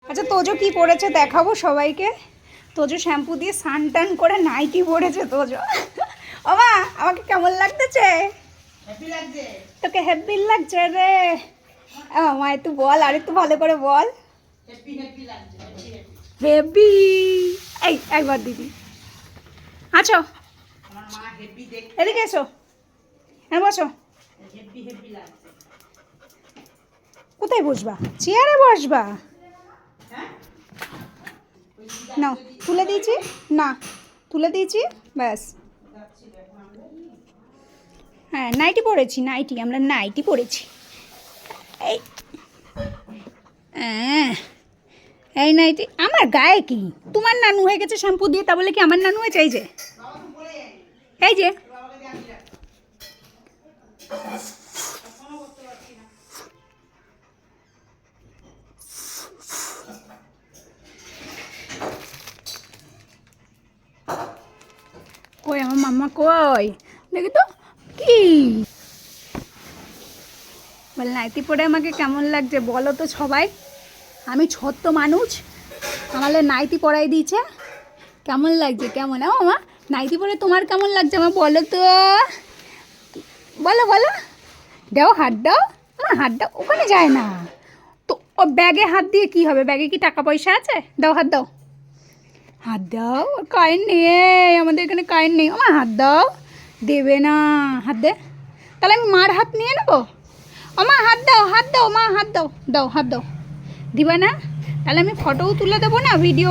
আচ্ছা তোজো কি পরেছে দেখাবো সবাইকে। তোজো শ্যাম্পু দিয়ে স্নান টান করে নাইটি পরেছে তোজো। ওমা আমাকে কেমন লাগতেছে? তোকে হ্যাপি লাগছে রে? মা একটু বল, আর একটু ভালো করে বল। হেভি। এই একবার দিদি আছো, এদিকে এসো, হ্যাঁ বসো। কোথায় বসবা? চেয়ারে বসবা? না তুলে দিয়েছি, না তুলে দিয়েছি, ব্যাস। হ্যাঁ নাইটি পরেছি, নাইটি, আমরা নাইটি পরেছি। এই এই নাইটি আমার গায়ে কি? তোমার নানু হয়ে গেছে শ্যাম্পু দিয়ে, তা বলে কি আমার নানু হয়েছে? এই যে এই যে কই আমার মাম্মা কই? দেখি তো কি বল। নাইটি পরে আমাকে কেমন লাগছে বলো তো সবাই। আমি ছোট্ট মানুষ, আমাদের নাইটি পরাই দিয়েছে, কেমন লাগছে? কেমন মামা নাইটি পরে তোমার কেমন লাগছে আমার বলো তো, বলো বলো। দাও হাত দাও, আমার হাত দাও, ওখানে যায় না তো। ও ব্যাগে হাত দিয়ে কি হবে? ব্যাগে কি টাকা পয়সা আছে? দাও হাত দাও, হাত দাও। কারেন্ট নেই আমাদের এখানে, কারেন্ট নেই। আমার হাত দাও, দেবে না। হাত দে, তাহলে আমি মার হাত নিয়ে নেবো। মা হাত দাও, হাত দাও, মা হাত দাও, দাও হাত দাও। দিবা না? তাহলে আমি ফটোও তুলে দেবো না, ভিডিও